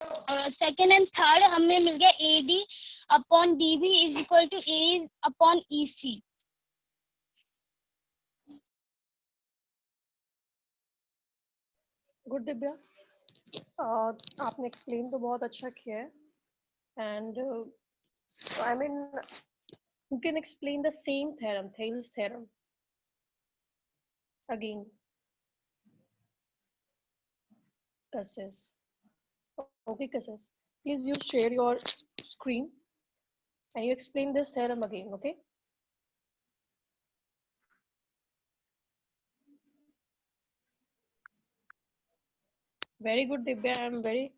Second and third हमें मिल गया AD upon DB is equal to A upon EC। Good Divya, आपने explain तो बहुत अच्छा किया है, and I mean you can explain the same theorem, Thales theorem again. Kassis. Okay, Kassis. Please you share your screen and you explain this theorem again, okay? Very good, Divya. I am very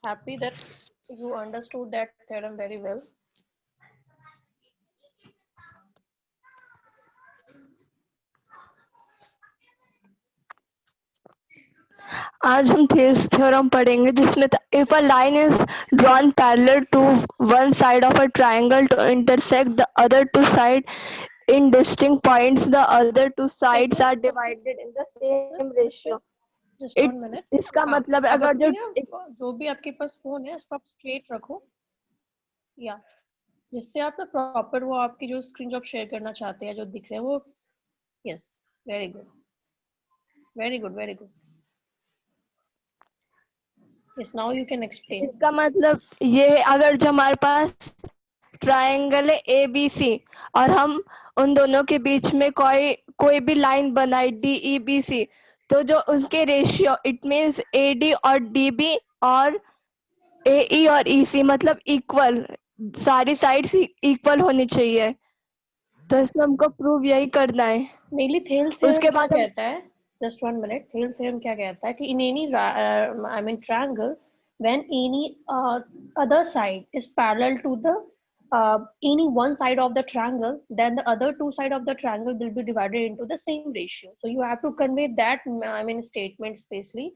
happy that you understood that theorem very well. आज हम Thales theorem पढ़ेंगे जिसमें if a line is drawn parallel to one side of a triangle to intersect the other two sides in distinct points, the other two sides are divided in the same ratio. Just 1 minute. इसका मतलब है अगर जो भी आपके पास phone है उसको आप स्ट्रेट रखो, या जिससे आप ना प्रॉपर वो आपकी जो स्क्रीन जो आप शेयर करना चाहते हैं जो दिख रहे हैं वो, yes, very good, very good, very good. Yes, now you can explain. इसका मतलब ये अगर जो हमारे पास ट्रायंगल है ABC और हम उन दोनों के बीच में कोई भी लाइन बनाए DEBC, तो जो उसके रेशियो इट मींस AD और DB और AE और EC मतलब इक्वल, सारी साइड्स इक्वल होनी चाहिए। तो इसमें हमको प्रूव यही करना है। मेनली थेल्स थ्योरम क्या कहता है, जस्ट 1 मिनट, थेल्स थ्योरम क्या कहता है कि in any I mean triangle when any other side is parallel to the any one side of the triangle, then the other two side of the triangle will be divided into the same ratio. So you have to convey that I mean statement specially,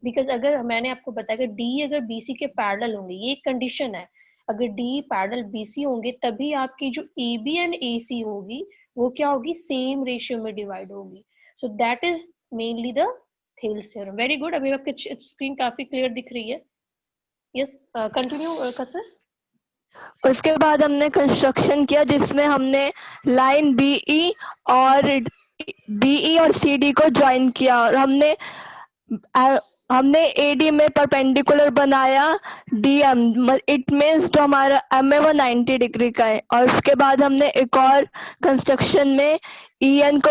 because अगर मैंने आपको बताया कि D अगर BC के parallel होंगे, ये condition है, अगर D पैरेलल BC होंगे तभी आपकी जो AB एंड AC होगी वो क्या होगी, सेम रेशियो में डिवाइड होगी। So that is mainly the Thales theorem. Very good, अभी आपकी स्क्रीन काफी क्लियर दिख रही है। यस, कंटिन्यू कसिस। उसके बाद हमने कंस्ट्रक्शन किया जिसमें हमने लाइन BE और CD को ज्वाइन किया और हमने AD में परपेंडिकुलर बनाया DM, इट मीन्स जो हमारा M है वो 90 डिग्री का है। और उसके बाद हमने एक और कंस्ट्रक्शन में EN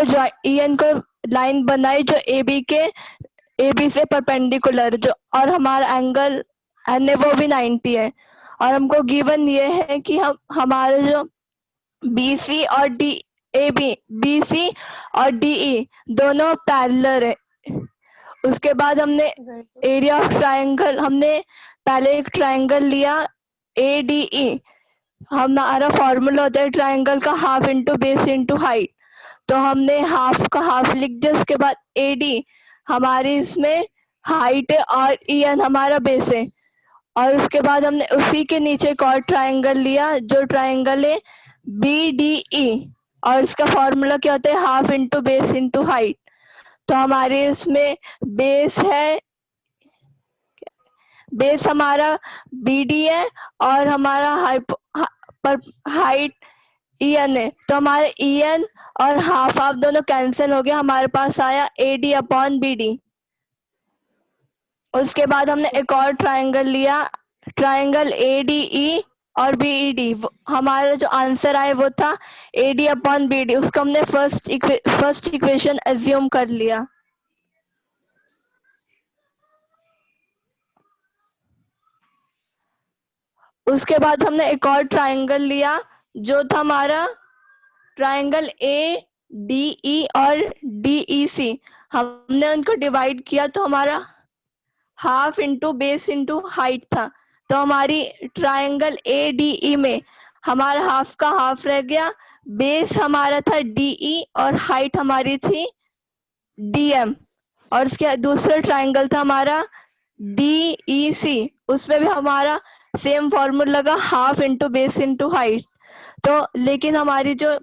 को लाइन बनाई जो AB से परपेंडिकुलर, जो और हमारा एंगल N है वो भी 90 है। और हमको गिवन ये है कि हमारे जो BC और DE दोनों पैरेलल है। उसके बाद हमने एरिया ऑफ ट्रायंगल, हमने पहले एक ट्रायंगल लिया ADE, हमारा फॉर्मूला होता है ट्रायंगल का half into base into height, तो हमने हाफ का हाफ लिख दिया। उसके बाद AD हमारी इसमें हाइट है और EN हमारा बेस है। और उसके बाद हमने उसी के नीचे एक और ट्रायंगल लिया जो ट्रायंगल है BDE और इसका फॉर्मूला क्या होता है, half into base into height. तो हमारे इसमें बेस हमारा BD है और हमारा हाइट EN है। तो हमारे EN और हाफ दोनों कैंसिल हो गया, हमारे पास आया AD अपॉन BD। उसके बाद हमने एक और ट्रायंगल लिया, ट्रायंगल ADE और BED, हमारा जो आंसर आया वो था AD अपॉन BD। उसको हमने फर्स्ट इक्वेशन एज्यूम कर लिया। उसके बाद हमने एक और ट्रायंगल लिया जो था हमारा ट्रायंगल ADE और DEC, हमने उनको डिवाइड किया तो हमारा half into base into height था। तो हमारी ट्रायंगल ADE में हमारा हाफ का हाफ रह गया, बेस हमारा था DE और हाइट हमारी थी DM। और उसके दूसरा ट्रायंगल था हमारा DEC, उसमें भी हमारा सेम फॉर्मूला लगा, half into base into height. तो लेकिन हमारी जो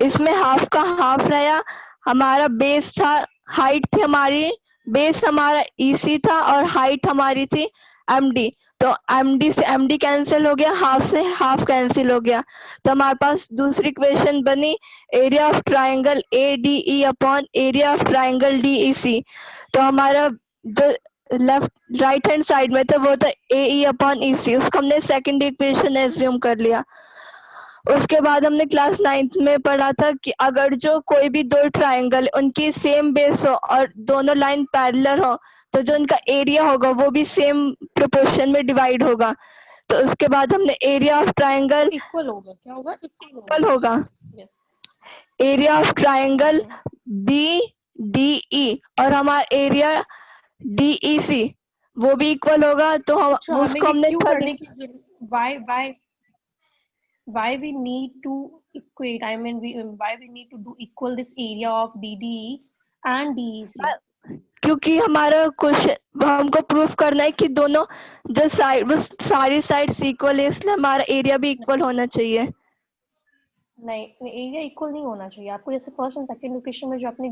इसमें हाफ का हाफ रहा, हमारा बेस था, हाइट थी हमारी बेस हमारा EC था और हाइट हमारी थी MD। तो MD से MD कैंसिल हो गया, हाफ से हाफ कैंसिल हो गया, तो हमारे पास दूसरी इक्वेशन बनी area of triangle ADE upon area of triangle DEC। तो हमारा जो लेफ्ट राइट हैंड साइड में था वो था AE अपॉन EC, उसको हमने सेकंड इक्वेशन एज्यूम कर लिया। उसके बाद हमने क्लास 9th में पढ़ा था कि अगर जो कोई भी दो ट्राइंगल उनकी सेम बेस हो और दोनों लाइन पैरेलल हो तो जो उनका एरिया होगा वो भी सेम प्रोपोर्शन में डिवाइड होगा। तो उसके बाद हमने एरिया ऑफ ट्राइंगल इक्वल होगा, क्या होगा? इक्वल होगा yes. Area of triangle BDE और हमारा एरिया DEC वो भी इक्वल होगा। तो हम अच्छा, हमें उसको ये हमने क्यों थर्ड करने की जरूरत? Why we need to equate? I mean, why we need to do equal this area of DDE and DEC? क्योंकि हमारा क्वेश्चन हमको प्रूफ करना है कि दोनों जो साइड वो सारी साइड्स इक्वल है, इसलिए हमारा एरिया भी इक्वल होना चाहिए। नहीं, एरिया इक्वल नहीं होना चाहिए आपको। जैसे फर्स्ट एंड सेकंड इक्वेशन में जो अपने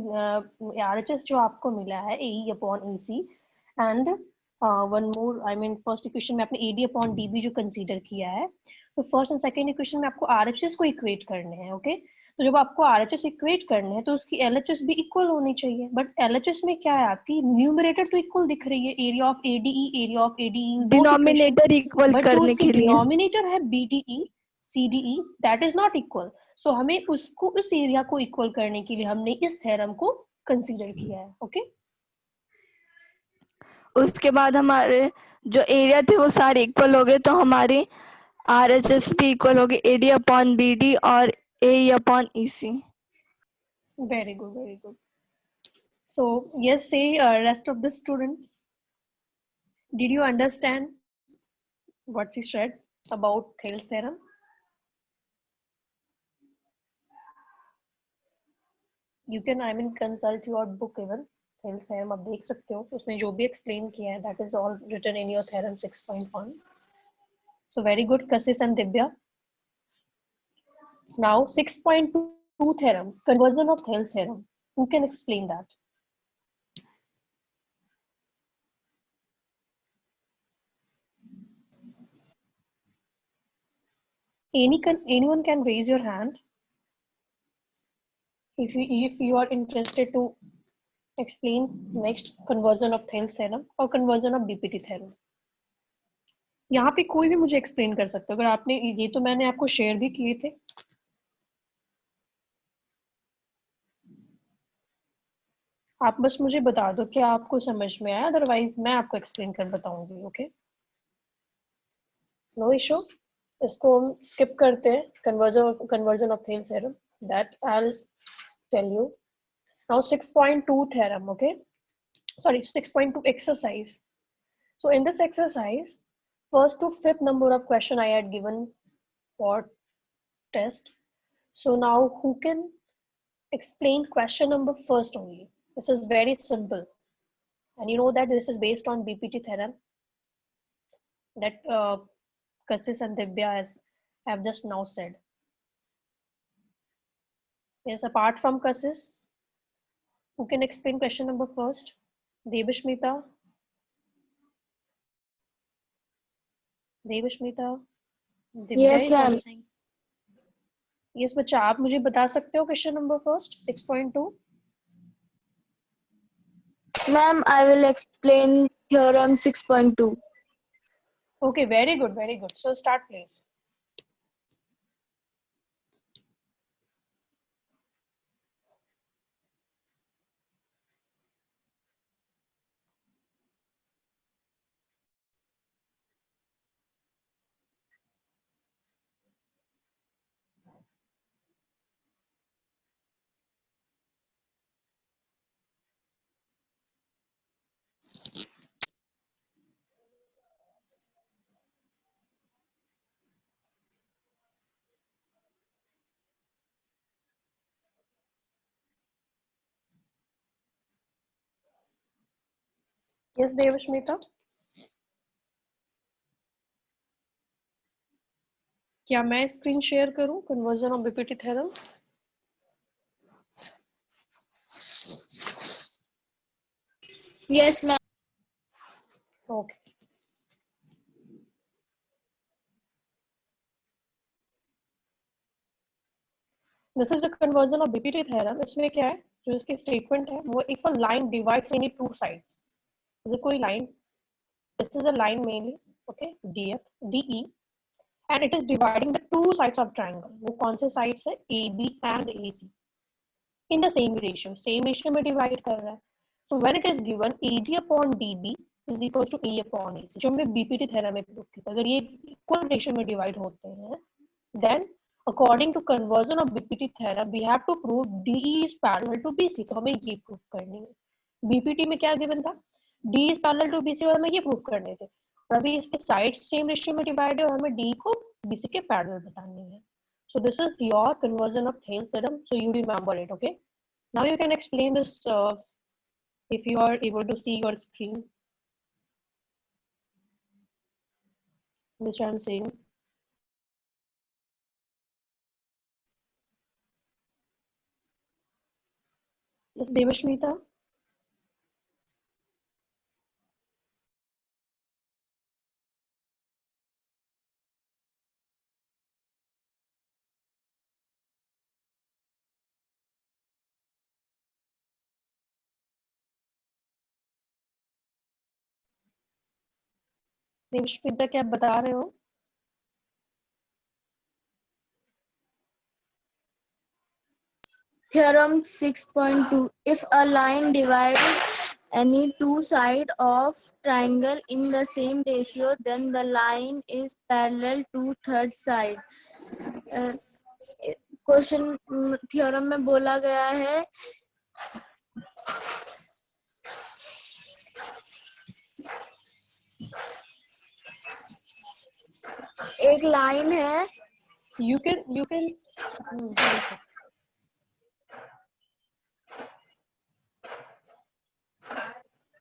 RHS जो आपको मिला है AE upon EC and one more, I mean first equation में आपने AD अपॉन DB जो कंसीडर किया है, तो फर्स्ट एंड सेकंड इक्वेशन में आपको RHS को इक्वेट करने हैं। ओके, तो जब आपको RHS इक्वेट करने हैं तो उसकी LHS भी इक्वल होनी चाहिए। बट LHS में क्या है, आपकी न्यूमरेटर तो इक्वल दिख रही है, area of ADE, area of ADE both equation, denominator equal but जो करने उसकी के लिए डिनोमिनेटर है BDE CDE that is not equal. So हमें उसको, इस एरिया को इक्वल करने के लिए हमने इस थ्योरम को कंसीडर किया है। ओके, उसके बाद हमारे जो एरिया थे वो सारे इक्वल हो गए, तो हमारी RHS भी इक्वल हो गई AD अपॉन BD और AE upon EC। Very good, very good. So yes, say rest of the students, did you understand what he said about Thales theorem? You can, I mean, consult your book even. Thales theorem आप देख सकते हो, उसने जो भी explain किया है that is all written in your theorem 6.1. So very good, Kassis and Divya. Now 6.2 theorem, conversion of Thales theorem. Who can explain that? Anyone can raise your hand if you are interested to explain next conversion of Thales theorem or conversion of DPT theorem. यहाँ पे कोई भी मुझे explain कर सकता है। अगर आपने ये, तो मैंने आपको शेयर भी किए थे, आप बस मुझे बता दो क्या आपको समझ में आया, अदरवाइज मैं आपको एक्सप्लेन कर बताऊंगी। ओके, नो इशू, इसको हम स्किप करते हैं। Conversion of Thales theorem that I will tell you now. 6.2 theorem, okay, sorry, 6.2 exercise. So in this exercise, first to fifth number of question I had given for test. So now who can explain question number first only? This is very simple, and you know that this is based on BPT theorem that Kassis and Divya have just now said. Yes, apart from Kassis, who can explain question number first? Devashmita. Devashmita. Divya Yes, is ma'am. also saying. Yes, बच्चा, आप मुझे बता सकते हो question number first 6.2? Ma'am, I will explain theorem 6.2. Okay, very good, very good. So start, please. Yes, Devashmita. क्या मैं screen share करूं conversion of BPT theorem? Yes, ma'am. Okay. This is the conversion of BPT theorem. इसमें क्या है, जो इसकी statement है वो, if a line divides any two sides, जैसे कोई line, this is a line mainly, okay, DF, DE, and it is dividing the two sides of triangle. वो कौन से sides है, AB and AC, in the same ratio में divide कर रहा है. So when it is given AD upon DB is equals to A upon AC, जो हमने BPT theorem में प्रूव किया, अगर ये equal ratio में divide होते हैं, then according to conversion of BPT theorem we have to prove DE is parallel to BC. तो हमें ये प्रूव करनी है. BPT में क्या गिवन था, D is parallel to BC और हमें ये प्रूव करने थे. और अभी इसके साइड सेम रेशियो में डिवाइड है और हमें D को BC के पैरेलल बतानी है. So this is your conversion of Thales theorem, so you remember it. Okay, now you can explain this if you are able to see your screen, which I am saying. Yes, Devashmita. देवश्मिता क्या बता रहे हो? Theorem 6.2. If a line divides any two sides of triangle in the same ratio, then the line is parallel to third side. Question theorem में बोला गया है एक line है, You can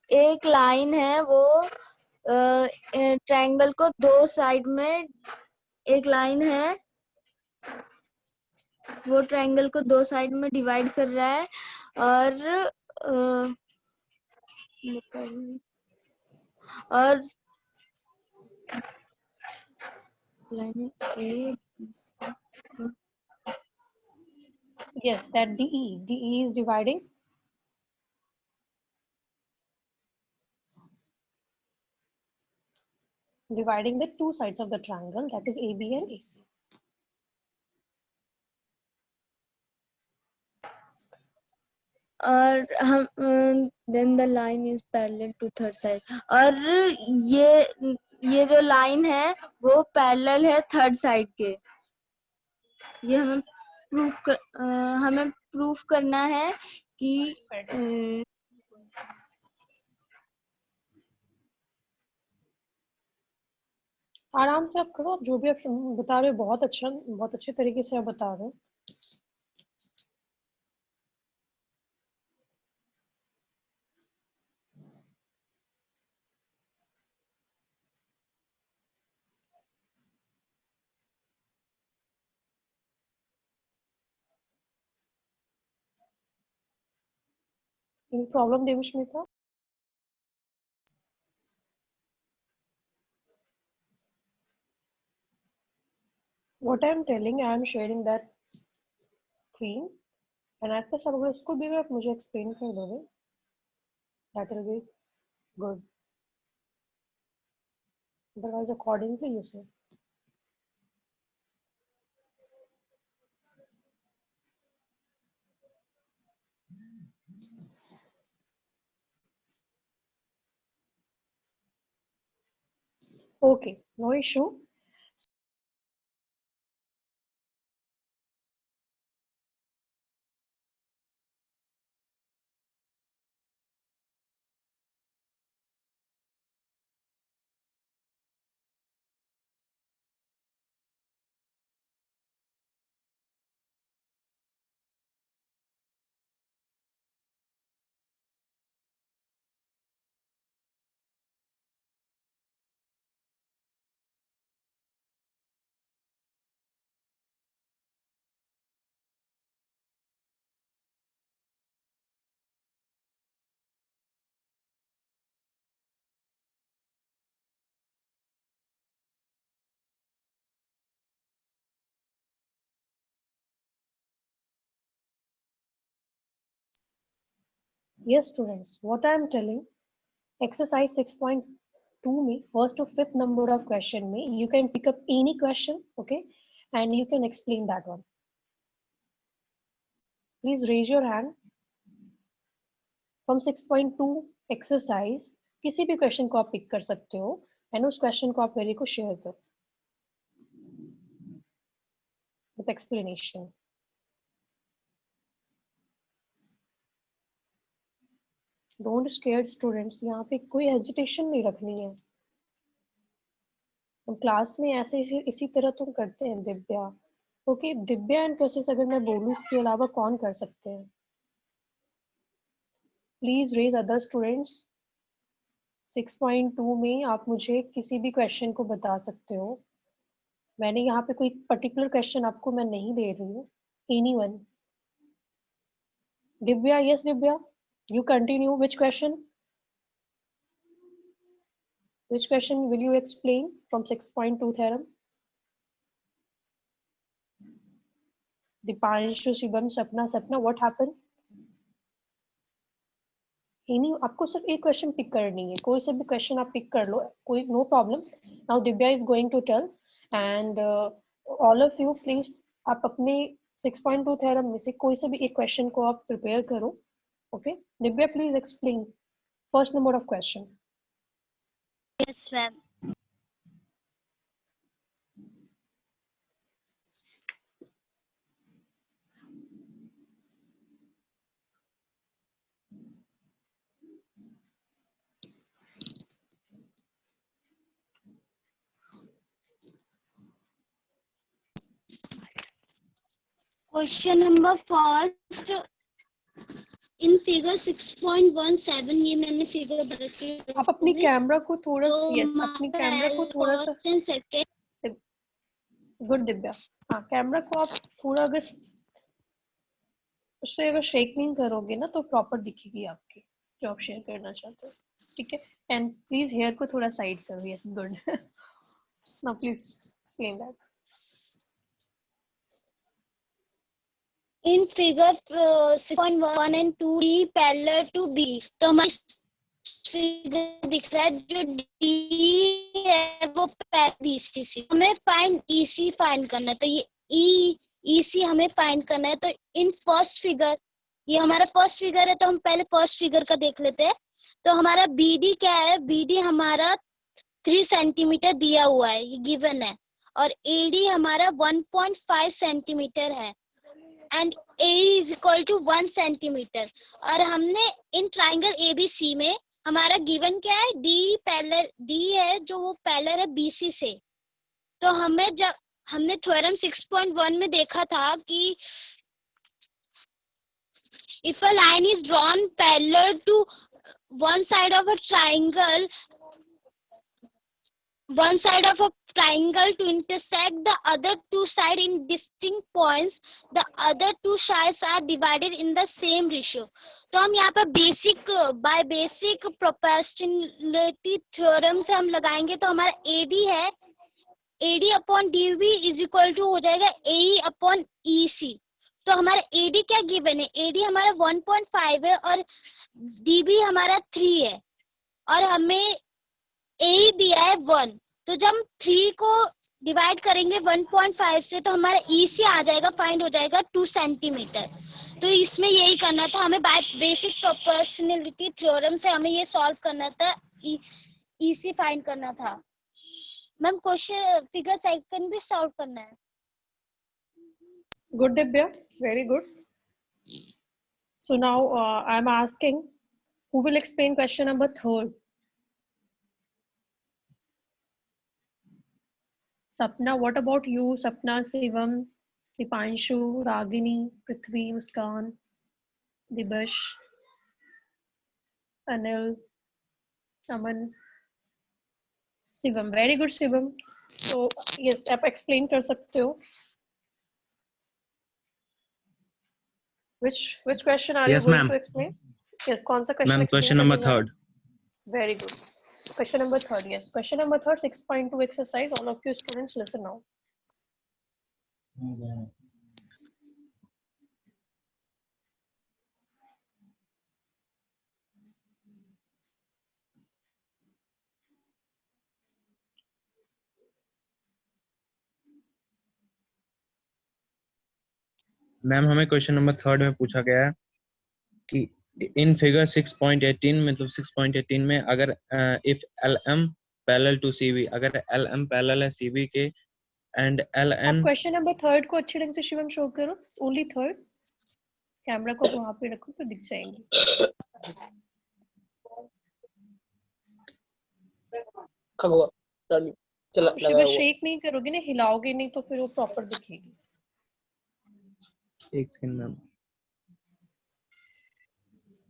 एक लाइन है वो ट्रायंगल को दो साइड में, एक लाइन है वो ट्रायंगल को दो साइड में डिवाइड कर रहा है और line A yes, that DE is dividing the two sides of the triangle, that is AB and AC. और हम then the line is parallel to third side, और ये जो लाइन है वो पैरेलल है थर्ड साइड के. ये हमें प्रूफ करना है कि आराम से आप करो, आप जो भी आप बता रहे हो बहुत अच्छा, बहुत अच्छे तरीके से आप बता रहे हो. Any problem, Devashmita? What I am telling, I am sharing that screen, and at first अगर इसको भी आप मुझे explain कर दोगे, that will be good. Otherwise, accordingly you say. Okay, no issue. Yes, students, what I am telling, exercise 6.2 में first to fifth number of question में you can pick up any question, okay, and you can explain that one. Please raise your hand. From 6.2 exercise किसी भी question को आप pick कर सकते हो and उस question को आप मेरे को share करो with explanation. Don't scared students, यहाँ पे कोई hesitation नहीं रखनी है. हम क्लास में ऐसे इसी तरह तुम करते हैं दिव्या. ओके, दिव्या एंड कोशिश अगर मैं बोलूं इसके अलावा कौन कर सकते हैं? Please raise other students. 6.2 में आप मुझे किसी भी क्वेश्चन को बता सकते हो. मैंने यहाँ पे कोई पर्टिकुलर क्वेश्चन आपको मैं नहीं दे रही हूँ. Anyone? Divya, yes Divya, you continue. Which question will you explain from 6.2 theorem? Dipanshu, Shivam, Sapna, what happened? नहीं, आपको सिर्फ एक क्वेश्चन पिक करनी है. कोई से भी क्वेश्चन आप पिक कर लो, कोई no problem. Now Divya is going to tell and all of you please आप अपने 6.2 थ्योरम में से कोई से भी एक क्वेश्चन को आप प्रिपेयर करो. Okay, Divya please explain first number of question. Yes, ma'am. Question number first. In figure 6.17 ये मैंने फिगर बता के आप अपनी कैमरा को थोड़ा अपनी कैमरा को थोड़ा सा first and second. Good Divya. हाँ, कैमरा को आप थोड़ा अगर उससे अगर शेक नहीं करोगे ना तो प्रॉपर दिखेगी आपकी जो आप शेयर करना चाहते हो. ठीक है, एंड प्लीज हेयर को थोड़ा साइड करो. Yes, good. Now please explain that. In figure 6.1 and 2 D parallel to B. तो हमारे फिगर दिख रहा है जो D है वो BC से. हमें फाइंड EC फाइंड करना है. तो ये EC हमें फाइंड करना है. तो इन फर्स्ट फिगर, ये हमारा फर्स्ट फिगर है तो हम पहले फर्स्ट फिगर का देख लेते हैं. तो हमारा BD क्या है? BD हमारा 3 सेंटीमीटर दिया हुआ है, ये गिवन है. और AD हमारा 1.5 सेंटीमीटर है and AE is equal to 1 centimetre. और हमने इन ट्राइंगल ABC में हमारा गिवन क्या है? D है जो वो पैरेलल है BC से. तो हमें जब हमने थ्योरम 6.1 में देखा था कि if a line is drawn parallel to one side of a triangle to intersect the other two sides in distinct points, the other two sides are divided in the same ratio. तो हम यहाँ पर basic proportionality theorem से हम लगाएंगे. तो हमारा AD है, AD upon DB is equal to हो जाएगा AE अपॉन EC. तो हमारा AD क्या गिवन है? AD हमारा 1.5 है और DB हमारा 3 है और हमें AE दिया है 1. तो जब हम 3 को डिवाइड करेंगे 1.5 से तो हमारा EC आ जाएगा, फाइंड हो जाएगा 2 सेंटीमीटर. तो इसमें यही करना था हमें. बेसिक प्रोपोर्शनलिटी थ्योरम से हमें ये सॉल्व करना था, EC फाइंड करना था. मैम क्वेश्चन फिगर सेकंड भी सॉल्व करना है. Good Divya, very good. So now I am asking who will explain question number 3. Sapna, what about you? Sapna, Shivam, Dipanshu, Ragini, Prithvi, Muskan, Dibash, Anil, Aman, Shivam. Very good, Shivam. So yes, आप explain कर सकते हो. Which question are Yes, you going ma'am. to explain? Yes, कौन सा question? Ma'am, question number 3rd. Very good. Question number 3rd. Yes, question number 3rd, 6.2 exercise. All of you students listen now. Ma'am हमें question number 3 में पूछा गया है कि in figure 6.18 मतलब 6.18 में अगर if L M parallel to C B, अगर एल एम पैरेलल है सी बी के एंड एल आप एन, क्वेश्चन नंबर 3 को अच्छे ढंग से शिवम शो करो, ओनली 3, कैमरा को वहां पे रखो तो दिख जाएंगे। शिवम शेक नहीं करोगे ना, हिलाओगे नहीं तो फिर वो प्रॉपर दिखेगी। एक सेकंड मैम।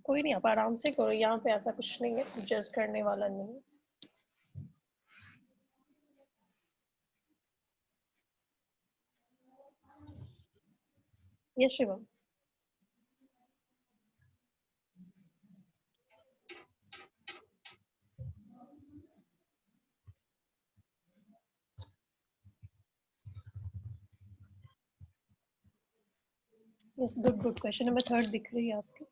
कोई नहीं, आप आराम से करो, यहाँ पे ऐसा कुछ नहीं है, जज करने वाला नहीं है। Yes Shivam. Yes, good good. Question number 3 दिख रही है आपकी।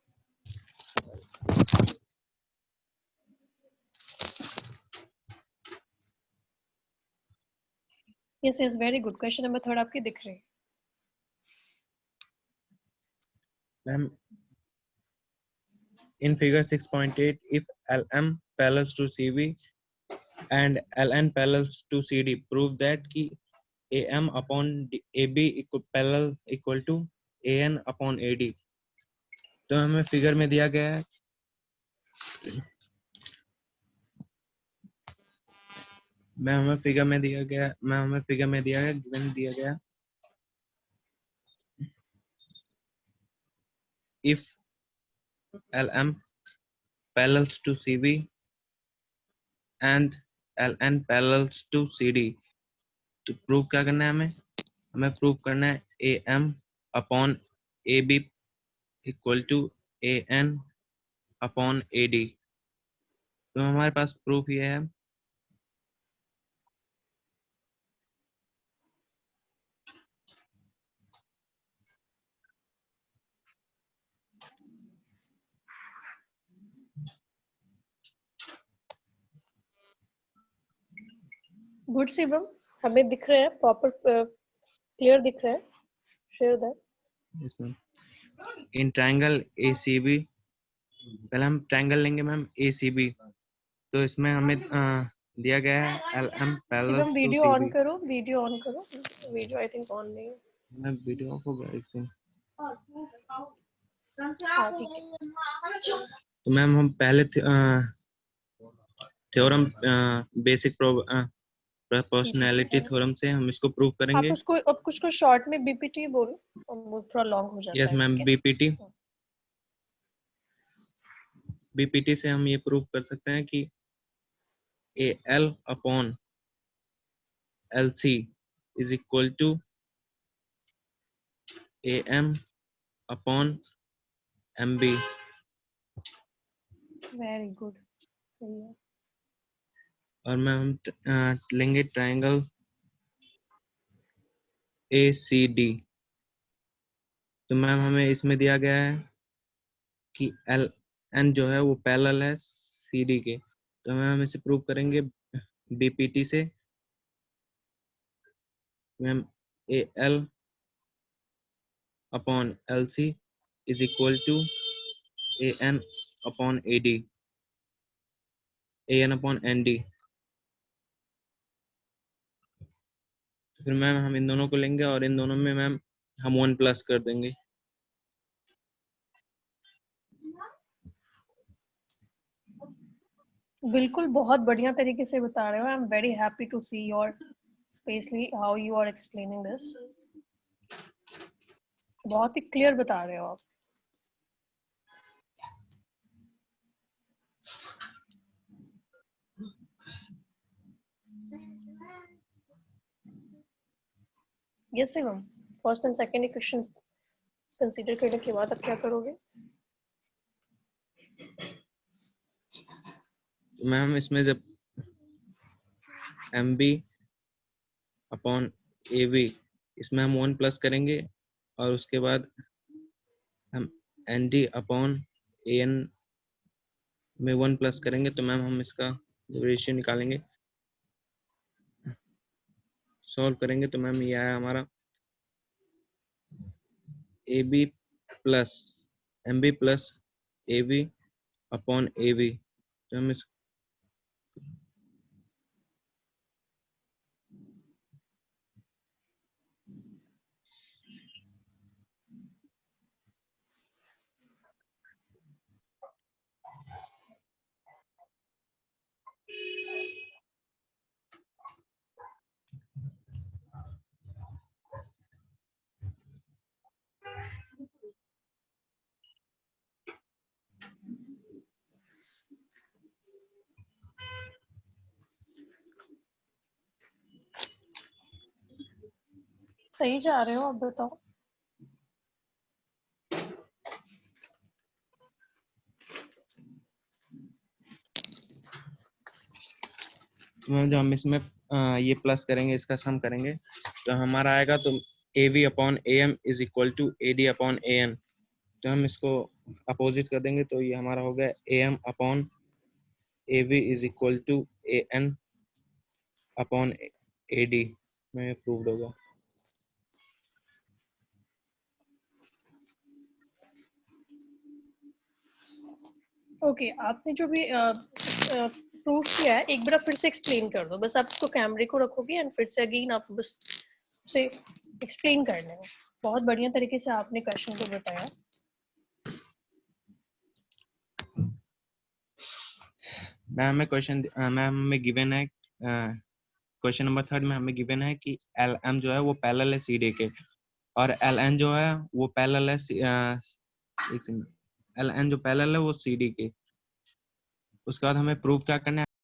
Yes yes, very good. Question number 3 आपकी दिख रही है। Ma'am in figure 6.8 if lm parallels to cb and ln parallels to cd prove that कि am upon ab parallel equal to an upon ad। तो हमें फिगर में दिया गया है हमें फिगर में दिया गिवन दिया गया if lm parallels to cb and ln parallels to cd। तो प्रूव क्या करना है हमें प्रूव करना है am upon ab equal to an upon ad। तो हमारे पास प्रूफ ये है गुड शिवम, हमें दिख रहे हैं, प्रॉपर क्लियर दिख रहा है। Share that. इसमें इन ट्रायंगल ACB, पहले हम ट्रायंगल लेंगे मैम ACB। तो इसमें हमें दिया गया है LM parallel Shivam to video on CB। करो, वीडियो ऑन करो। वीडियो आई थिंक ऑन नहीं है। मैं वीडियो ऑफ हो गया इससे। हाँ ठीक है। तो मैम हम पहले थ्योरम बेसिक प्रोपोर्शनैलिटी थ्योरम से हम इसको प्रूव आप करेंगे। उसको अब कुछ को शॉर्ट में बीपीटी बोलो, वो थोड़ा लॉन्ग हो जाता यस है। मैम, बीपीटी से हम ये प्रूव कर सकते हैं कि AL upon LC is equal to AM upon MB। Very good, सही है। और मैम हम लेंगे ट्रायंगल ACD। तो मैम हमें इसमें दिया गया है कि LN जो है वो पैरेलल है CD के। तो मैम हम इसे प्रूव करेंगे BPT से। Ma'am AL upon LC is equal to AN upon AD, AN upon ND। फिर मैम हम इन दोनों को लेंगे और इन दोनों में मैम हम 1 प्लस कर देंगे। बिल्कुल, बहुत बढ़िया तरीके से बता रहे हो। I am very happy to see your specially how you are explaining this. बहुत ही क्लियर बता रहे हो आप। Yes Shivam, first and second equation consider करने के बाद अब क्या करोगे? मैम इसमें जब MB अपॉन AB इसमें हम 1 प्लस करेंगे और उसके बाद हम ND अपॉन AN में 1 प्लस करेंगे। तो मैम हम इसका रेशियो निकालेंगे, सॉल्व करेंगे। तो मैम ये आया हमारा AB plus MB plus AB upon AB। तो हम इस सही जा रहे हो, अब बताओ। जो हम इसमें ये प्लस करेंगे, इसका सम करेंगे तो हमारा आएगा तो AB upon AM is equal to AD upon AN। तो हम इसको अपोजिट कर देंगे तो ये हमारा हो गया AM upon AB is equal to AN upon AD में प्रूव्ड होगा। ओके, आपने जो भी प्रूव किया है एक बार फिर से एक्सप्लेन कर दो। बस आप उसको कैमरे को रखोगे एंड फिर से अगेन आप बस उसे एक्सप्लेन कर लेंगे। बहुत बढ़िया तरीके से आपने क्वेश्चन को बताया। मैम में क्वेश्चन मैम में गिवन है क्वेश्चन नंबर 3 में हमें गिवन है कि LM जो है वो पैरेलल है CD के और LN जो है वो पैरेलल है LN जो पैरेलल है वो CD के। उसके बाद हमें प्रूव क्या करना